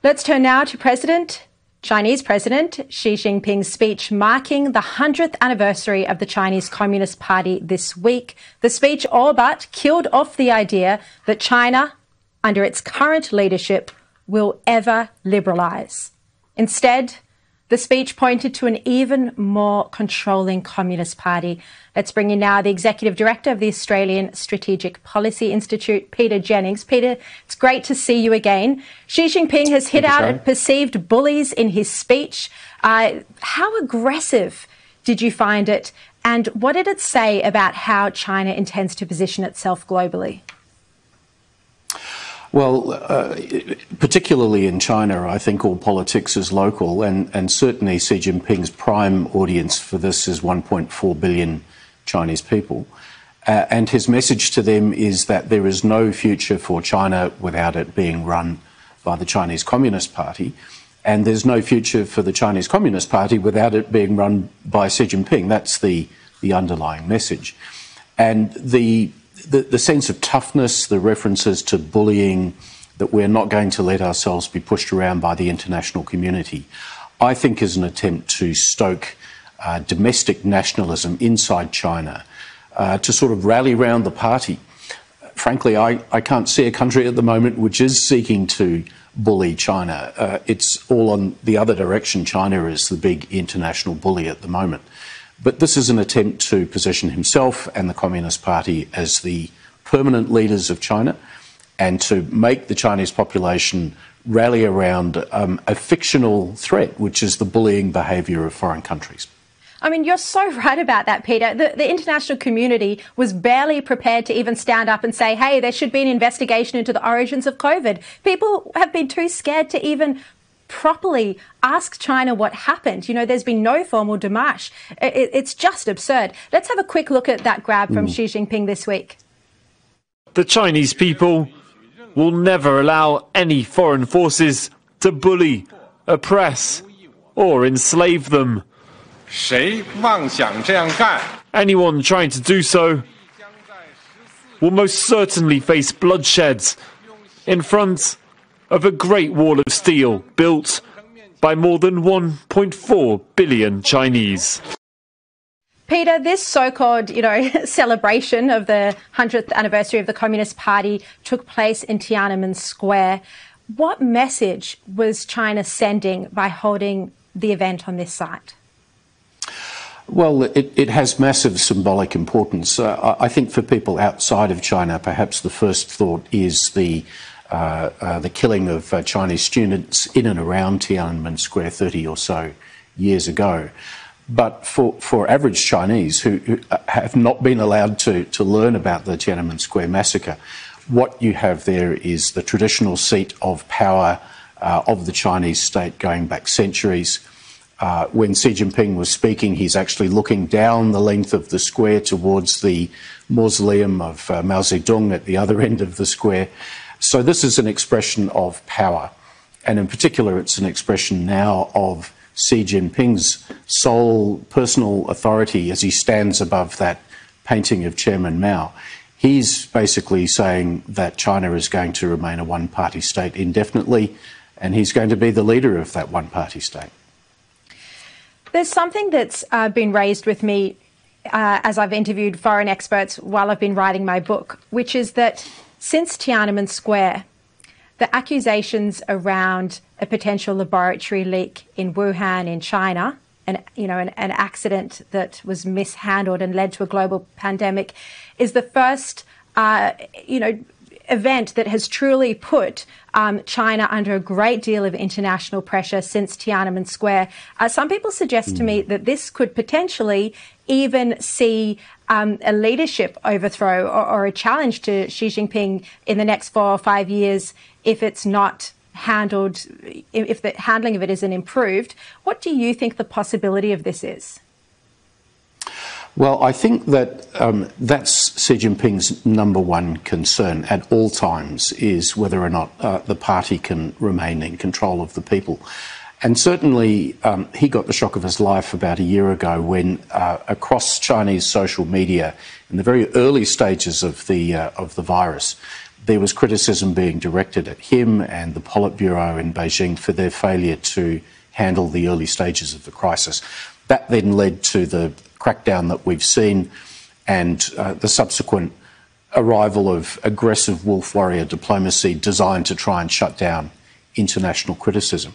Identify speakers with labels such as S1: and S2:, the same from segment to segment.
S1: Let's turn now to Chinese President Xi Jinping's speech marking the 100th anniversary of the Chinese Communist Party this week. The speech all but killed off the idea that China, under its current leadership, will ever liberalise. Instead, the speech pointed to an even more controlling Communist Party. Let's bring in now the Executive Director of the Australian Strategic Policy Institute, Peter Jennings. Peter, it's great to see you again. Xi Jinping has hit out at perceived bullies in his speech. How aggressive did you find it? And what did it say about how China intends to position itself globally?
S2: Well, particularly in China, I think all politics is local, and certainly Xi Jinping's prime audience for this is 1.4 billion Chinese people. And his message to them is that there is no future for China without it being run by the Chinese Communist Party, and there's no future for the Chinese Communist Party without it being run by Xi Jinping. That's the underlying message. And the sense of toughness, the references to bullying, that we're not going to let ourselves be pushed around by the international community, I think is an attempt to stoke domestic nationalism inside China, to sort of rally round the party. Frankly, I can't see a country at the moment which is seeking to bully China. It's all on the other direction. China is the big international bully at the moment. But this is an attempt to position himself and the Communist Party as the permanent leaders of China, and to make the Chinese population rally around a fictional threat, which is the bullying behaviour of foreign countries.
S1: I mean, you're so right about that, Peter. The international community was barely prepared to even stand up and say, hey, there should be an investigation into the origins of COVID. People have been too scared to even properly ask China what happened. You know, there's been no formal démarche. It's just absurd. Let's have a quick look at that grab from Xi Jinping this week.
S3: The Chinese people will never allow any foreign forces to bully, oppress, or enslave them. Anyone trying to do so will most certainly face bloodshed in front of a great wall of steel built by more than 1.4 billion Chinese.
S1: Peter, this so-called, celebration of the 100th anniversary of the Communist Party took place in Tiananmen Square. What message was China sending by holding the event on this site?
S2: Well, it has massive symbolic importance. I think for people outside of China, perhaps the first thought is the killing of Chinese students in and around Tiananmen Square 30 or so years ago. But for average Chinese who have not been allowed to learn about the Tiananmen Square massacre, what you have there is the traditional seat of power of the Chinese state going back centuries. When Xi Jinping was speaking, he's actually looking down the length of the square towards the mausoleum of Mao Zedong at the other end of the square. So this is an expression of power, and in particular it's an expression now of Xi Jinping's sole personal authority as he stands above that painting of Chairman Mao. He's basically saying that China is going to remain a one-party state indefinitely, and he's going to be the leader of that one-party state.
S1: There's something that's been raised with me as I've interviewed foreign experts while I've been writing my book, which is that since Tiananmen Square, the accusations around a potential laboratory leak in Wuhan in China, an accident that was mishandled and led to a global pandemic, is the first, event that has truly put China under a great deal of international pressure since Tiananmen Square. Some people suggest to me that this could potentially even see a leadership overthrow or a challenge to Xi Jinping in the next 4 or 5 years if it's not handled, if the handling of it isn't improved. What do you think the possibility of this is?
S2: Well, I think that that's Xi Jinping's number one concern at all times, is whether or not the party can remain in control of the people. And certainly he got the shock of his life about a year ago when across Chinese social media, in the very early stages of the virus, there was criticism being directed at him and the Politburo in Beijing for their failure to handle the early stages of the crisis. That then led to the crackdown that we've seen and the subsequent arrival of aggressive wolf warrior diplomacy designed to try and shut down international criticism.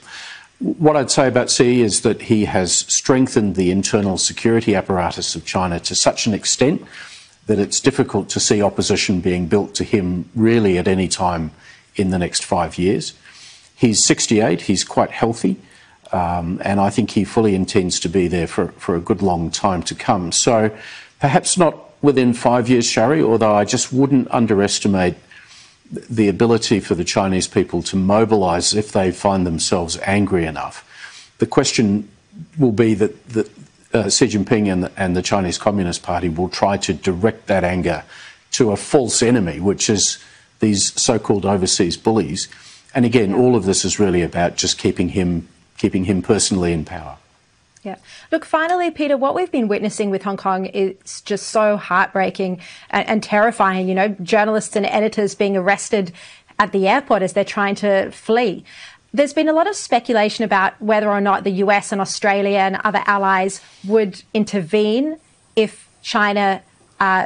S2: What I'd say about Xi is that he has strengthened the internal security apparatus of China to such an extent that it's difficult to see opposition being built to him really at any time in the next 5 years. He's 68, he's quite healthy, and I think he fully intends to be there for a good long time to come. So perhaps not within 5 years, Shari, although I just wouldn't underestimate the ability for the Chinese people to mobilise if they find themselves angry enough. The question will be that Xi Jinping and the Chinese Communist Party will try to direct that anger to a false enemy, which is these so-called overseas bullies. And again, all of this is really about just keeping him personally in power.
S1: Yeah. Look, finally, Peter, what we've been witnessing with Hong Kong is just so heartbreaking and terrifying. You know, journalists and editors being arrested at the airport as they're trying to flee. There's been a lot of speculation about whether or not the US and Australia and other allies would intervene if China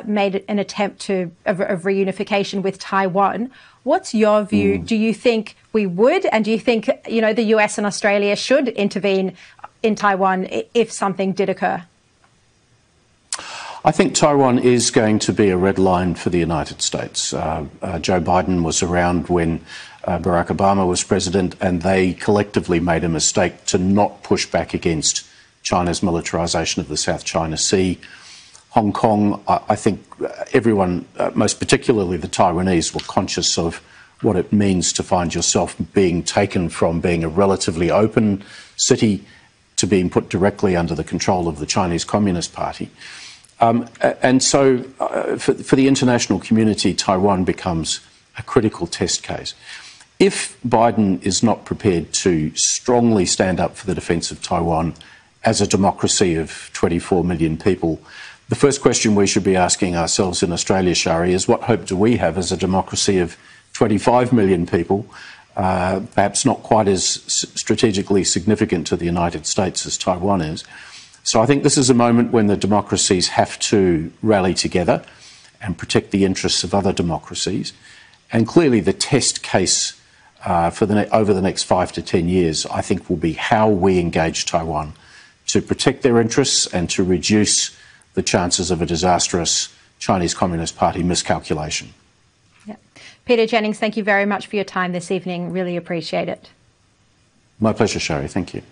S1: made an attempt of reunification with Taiwan. What's your view? Do you think we would? And do you think, you know, the US and Australia should intervene in Taiwan if something did occur?
S2: I think Taiwan is going to be a red line for the United States. Joe Biden was around when Barack Obama was president, and they collectively made a mistake to not push back against China's militarisation of the South China Sea. Hong Kong, I think everyone, most particularly the Taiwanese, were conscious of what it means to find yourself being taken from being a relatively open city to being put directly under the control of the Chinese Communist Party. And so for the international community, Taiwan becomes a critical test case. If Biden is not prepared to strongly stand up for the defence of Taiwan as a democracy of 24 million people, the first question we should be asking ourselves in Australia, Shari, is what hope do we have as a democracy of 25 million people, perhaps not quite as strategically significant to the United States as Taiwan is. So I think this is a moment when the democracies have to rally together and protect the interests of other democracies. And clearly the test case over the next 5 to 10 years, I think, will be how we engage Taiwan to protect their interests and to reduce the chances of a disastrous Chinese Communist Party miscalculation.
S1: Yeah. Peter Jennings, thank you very much for your time this evening. Really appreciate it.
S2: My pleasure, Shari. Thank you.